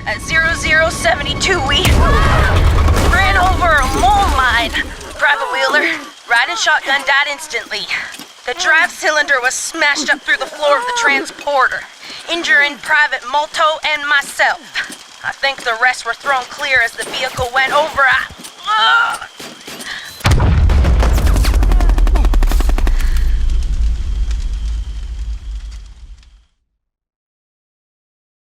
At 0072, we ran over a mole mine. Private Wheeler, riding shotgun, died instantly. The drive cylinder was smashed up through the floor of the transporter, injuring Private Molto and myself. I think the rest were thrown clear as the vehicle went over.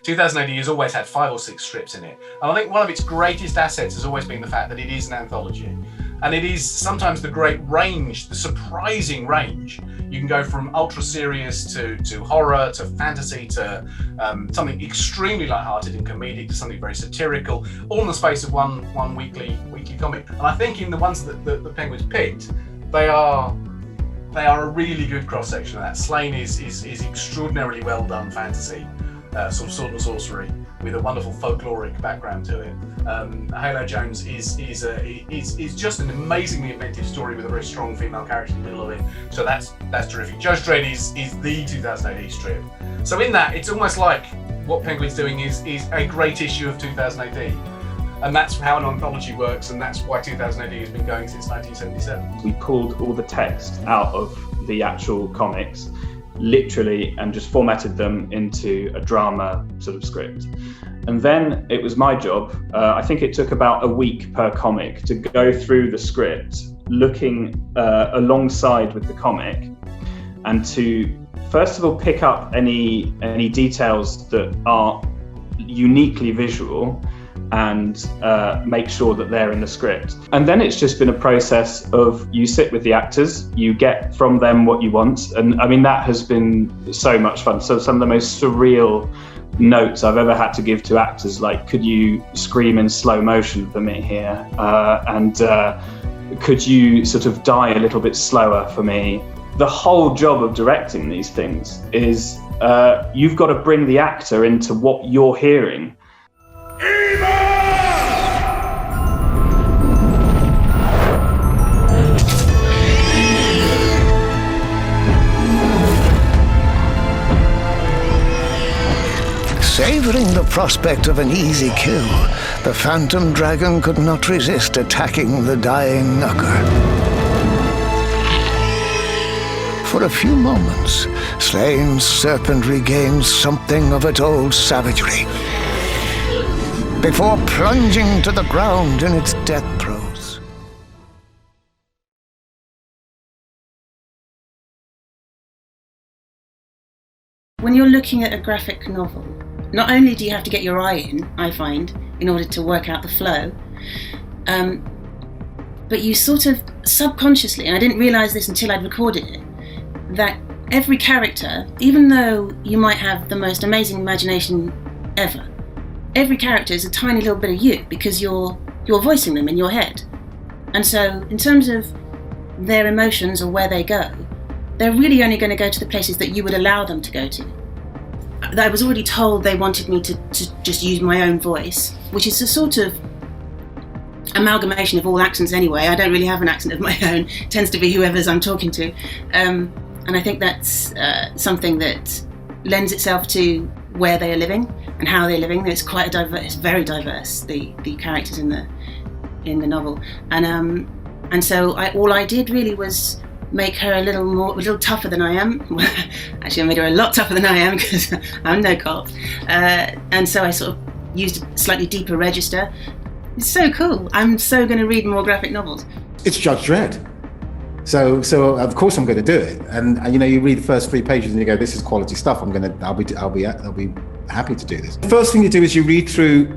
2000 AD has always had 5 or 6 strips in it. And I think one of its greatest assets has always been the fact that it is an anthology. And it is sometimes the great range, the surprising range. You can go from ultra serious to horror, to fantasy, to something extremely lighthearted and comedic, to something very satirical, all in the space of one weekly comic. And I think in the ones that the Penguins picked, they are a really good cross-section of that. Sláine is extraordinarily well done fantasy. Sort of sword and sorcery with a wonderful folkloric background to it. Halo Jones is just an amazingly inventive story with a very strong female character in the middle of it. So that's terrific. Judge Dredd is the 2000 AD strip. So in that, it's almost like what Penguin's doing is a great issue of 2000 AD. And that's how an anthology works, and that's why 2000 AD has been going since 1977. We pulled all the text out of the actual comics, literally, and just formatted them into a drama sort of script. And then it was my job, I think it took about a week per comic, to go through the script, looking alongside with the comic, and to first of all pick up any details that are uniquely visual and make sure that they're in the script. And then it's just been a process of, you sit with the actors, you get from them what you want. And I mean, that has been so much fun. So some of the most surreal notes I've ever had to give to actors, like, could you scream in slow motion for me here? And could you sort of die a little bit slower for me? The whole job of directing these things is you've got to bring the actor into what you're hearing. Savouring the prospect of an easy kill, the phantom dragon could not resist attacking the dying knucker. For a few moments, Sláine's serpent regained something of its old savagery, before plunging to the ground in its death throes. When you're looking at a graphic novel, not only do you have to get your eye in, I find, in order to work out the flow, but you sort of subconsciously, and I didn't realise this until I'd recorded it, that every character, even though you might have the most amazing imagination ever, every character is a tiny little bit of you, because you're voicing them in your head. And so in terms of their emotions or where they go, they're really only going to go to the places that you would allow them to go to. I was already told they wanted me to just use my own voice, which is a sort of amalgamation of all accents anyway. I don't really have an accent of my own. It tends to be whoever's I'm talking to. And I think that's something that lends itself to where they are living and how they're living. It's quite it's very diverse, the characters in the novel. And so all I did really was make her a little tougher than I am. Actually, I made her a lot tougher than I am, because I'm no cop. And so I sort of used a slightly deeper register. It's so cool. I'm so going to read more graphic novels. It's Judge Dredd. So of course I'm going to do it. And you know, you read the first 3 pages and you go, this is quality stuff. I'll be happy to do this. The first thing you do is you read through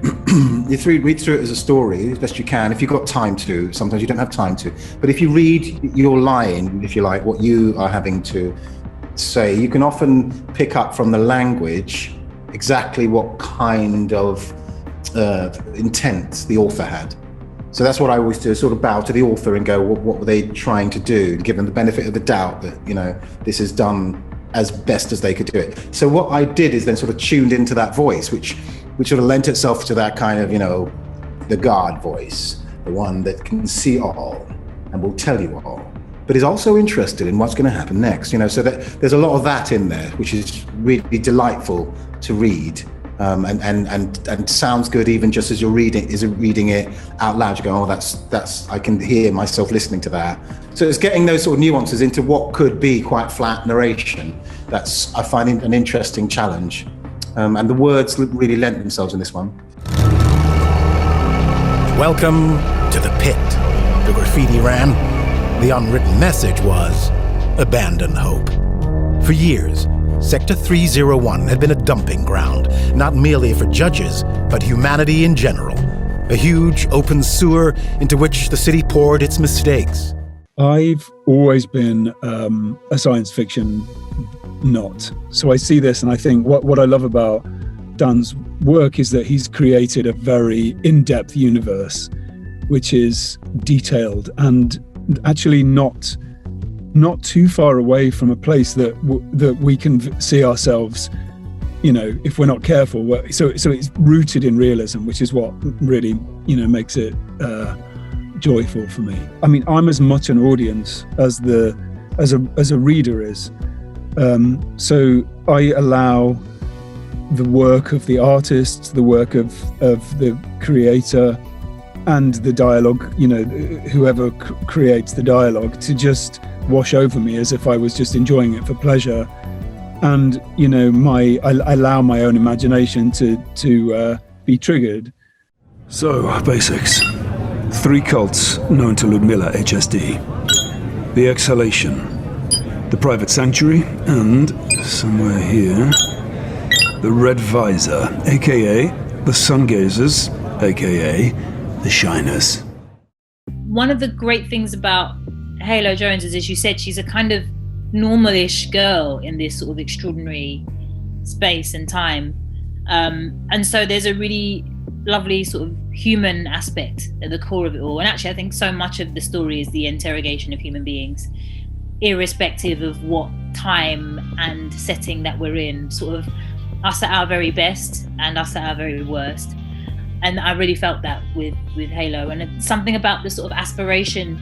read through it as a story as best you can, if you've got time to. Sometimes you don't have time to, but if you read your line, if you like, what you are having to say, you can often pick up from the language exactly what kind of intent the author had. So that's what I always do, sort of bow to the author and go, what were they trying to do, and give them the benefit of the doubt that, you know, this is done as best as they could do it. So what I did is then sort of tuned into that voice, which sort of lent itself to that kind of, you know, the guard voice, the one that can see all and will tell you all, but is also interested in what's going to happen next, you know. So that there's a lot of that in there, which is really delightful to read. and sounds good even just as you're reading it out loud. You go, oh, that's I can hear myself listening to that. So it's getting those sort of nuances into what could be quite flat narration. That's, I find, an interesting challenge, and the words really lent themselves in this one. Welcome to the pit. The graffiti ran. The unwritten message was, abandon hope. For years, Sector 301 had been a dumping ground, not merely for judges, but humanity in general. A huge open sewer into which the city poured its mistakes. I've always been a science fiction nut. So I see this and I think what I love about Dan's work is that he's created a very in-depth universe, which is detailed and actually not too far away from a place that we can see ourselves, if we're not careful. So it's rooted in realism, which is what really, makes it joyful for me. I mean, I'm as much an audience as a reader is. So I allow the work of the artist, the work of the creator, and the dialogue, whoever creates the dialogue, to just wash over me as if I was just enjoying it for pleasure. And I allow my own imagination to be triggered. So, basics. 3 cults known to Ludmilla HSD. The Exhalation, the Private Sanctuary, and somewhere here, the Red Visor, aka the Sungazers, aka the Shiners. One of the great things about Halo Jones is, as you said, she's a kind of normal-ish girl in this sort of extraordinary space and time. And so there's a really lovely sort of human aspect at the core of it all. And actually, I think so much of the story is the interrogation of human beings, irrespective of what time and setting that we're in, sort of us at our very best and us at our very worst. And I really felt that with Halo. And it's something about the sort of aspiration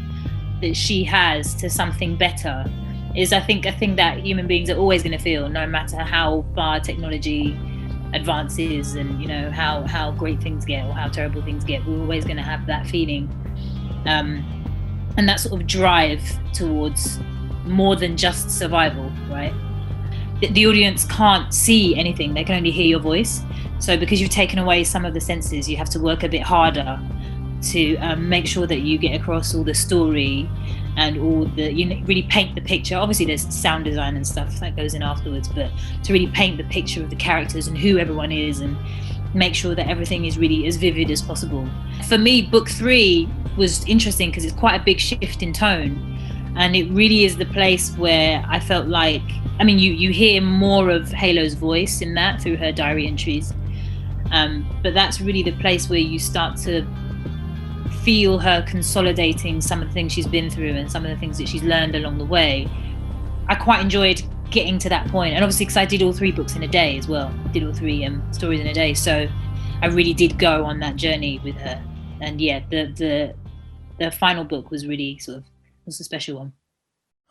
that she has to something better is, I think, a thing that human beings are always going to feel, no matter how far technology advances and how great things get or how terrible things get. We're always going to have that feeling, and that sort of drive towards more than just survival, right? The audience can't see anything, they can only hear your voice. So because you've taken away some of the senses, you have to work a bit harder to make sure that you get across all the story and all the, really paint the picture. Obviously there's sound design and stuff that goes in afterwards, but to really paint the picture of the characters and who everyone is and make sure that everything is really as vivid as possible. For me, book 3 was interesting because it's quite a big shift in tone, and it really is the place where I felt like, you hear more of Halo's voice in that through her diary entries, but that's really the place where you start to feel her consolidating some of the things she's been through and some of the things that she's learned along the way. I quite enjoyed getting to that point, and obviously because I did all 3 books in a day as well. I did all 3 stories in a day, so I really did go on that journey with her. And yeah, the final book was really was a special one.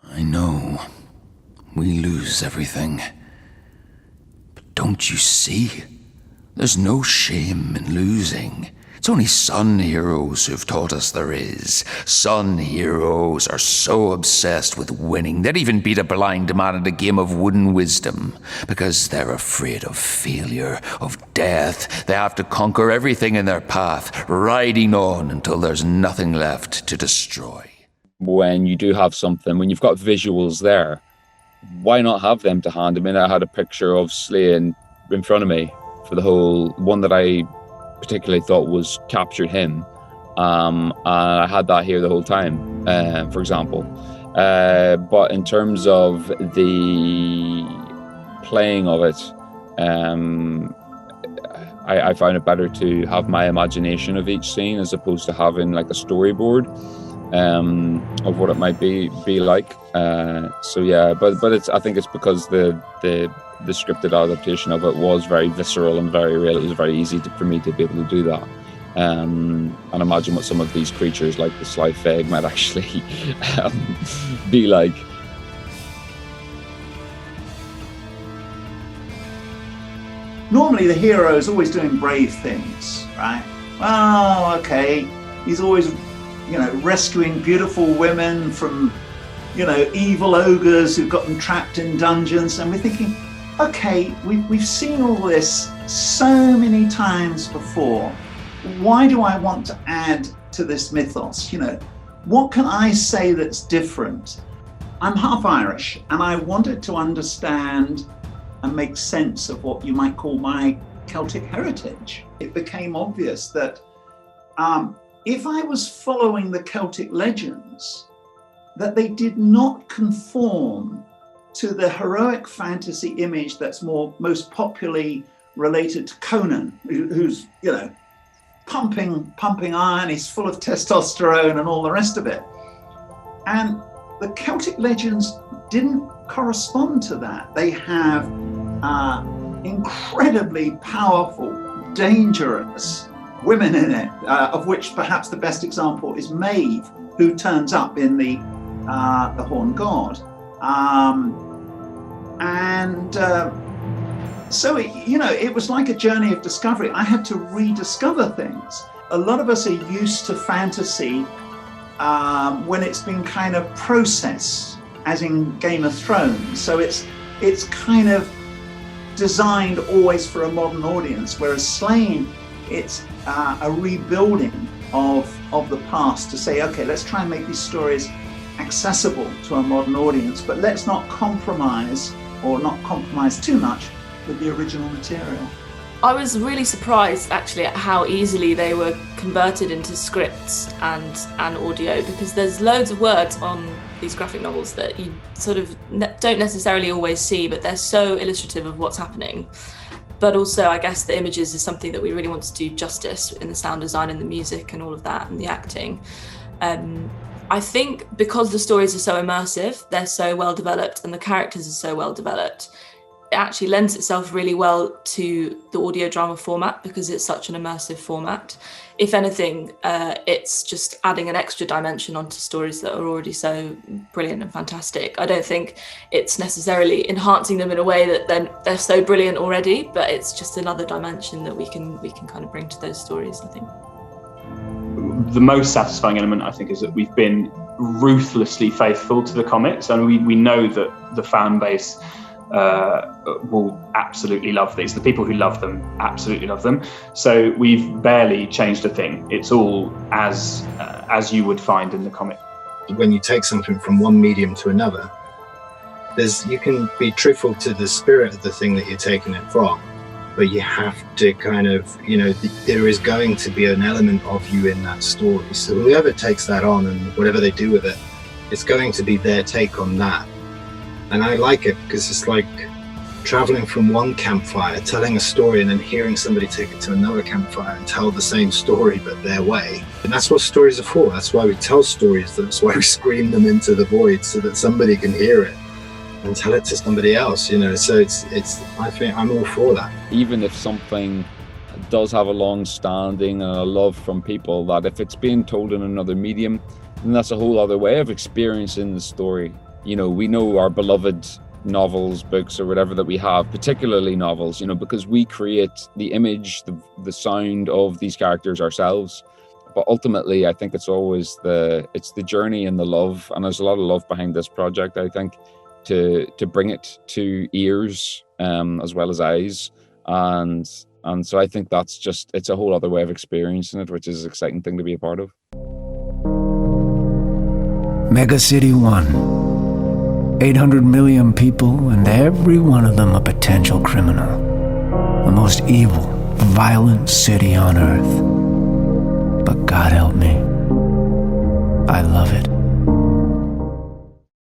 I know we lose everything, but don't you see? There's no shame in losing. It's only sun heroes who've taught us there is. Sun heroes are so obsessed with winning, they'd even beat a blind man at a game of wooden wisdom, because they're afraid of failure, of death. They have to conquer everything in their path, riding on until there's nothing left to destroy. When you do have something, when you've got visuals there, why not have them to hand? I had a picture of Sláine in front of me for the whole one that I particularly thought was captured him, and I had that here the whole time, for example. But in terms of the playing of it, I found it better to have my imagination of each scene as opposed to having like a storyboard of what it might be like. So yeah, but I think it's because the scripted adaptation of it was very visceral and very real. It was very easy for me to be able to do that, and imagine what some of these creatures like the Sly Feg might actually be like. Normally normally the hero is always doing brave things, right? Well, okay, he's always, rescuing beautiful women from, evil ogres who've got them trapped in dungeons. And we're thinking, okay, we've seen all this so many times before. Why do I want to add to this mythos? What can I say that's different? I'm half Irish, and I wanted to understand and make sense of what you might call my Celtic heritage. It became obvious that if I was following the Celtic legends, that they did not conform to the heroic fantasy image that's most popularly related to Conan, who's, pumping iron, he's full of testosterone and all the rest of it. And the Celtic legends didn't correspond to that. They have incredibly powerful, dangerous women in it, of which perhaps the best example is Maeve, who turns up in the Horn God. So it was like a journey of discovery. I had to rediscover things. A lot of us are used to fantasy when it's been kind of processed, as in Game of Thrones. So it's kind of designed always for a modern audience, whereas Sláine, it's a rebuilding of the past to say, okay, let's try and make these stories accessible to a modern audience, but let's not compromise too much with the original material. I was really surprised actually at how easily they were converted into scripts and audio, because there's loads of words on these graphic novels that you sort of don't necessarily always see, but they're so illustrative of what's happening. But also, I guess the images is something that we really want to do justice in the sound design and the music and all of that and the acting. I think because the stories are so immersive, they're so well developed and the characters are so well developed, it actually lends itself really well to the audio drama format because it's such an immersive format. If anything, it's just adding an extra dimension onto stories that are already so brilliant and fantastic. I don't think it's necessarily enhancing them in a way that they're so brilliant already, but it's just another dimension that we can kind of bring to those stories, I think. The most satisfying element, I think, is that we've been ruthlessly faithful to the comics, and we know that the fan base will absolutely love these. The people who love them absolutely love them. So we've barely changed a thing. It's all as you would find in the comic. When you take something from one medium to another, you can be truthful to the spirit of the thing that you're taking it from, but you have to kind of, there is going to be an element of you in that story. So whoever takes that on and whatever they do with it, it's going to be their take on that. And I like it because it's like traveling from one campfire, telling a story, and then hearing somebody take it to another campfire and tell the same story but their way. And that's what stories are for. That's why we tell stories. That's why we scream them into the void so that somebody can hear it and tell it to somebody else. So it's. I think I'm all for that. Even if something does have a long standing and a love from people, that if it's being told in another medium, then that's a whole other way of experiencing the story. We know our beloved novels, books, or whatever that we have, particularly novels, because we create the image, the sound of these characters ourselves. But ultimately, I think it's always the journey and the love, and there's a lot of love behind this project, I think, to bring it to ears as well as eyes. And so I think it's a whole other way of experiencing it, which is an exciting thing to be a part of. Mega City 1. 800 million people, and every one of them a potential criminal. The most evil, violent city on earth. But God help me, I love it.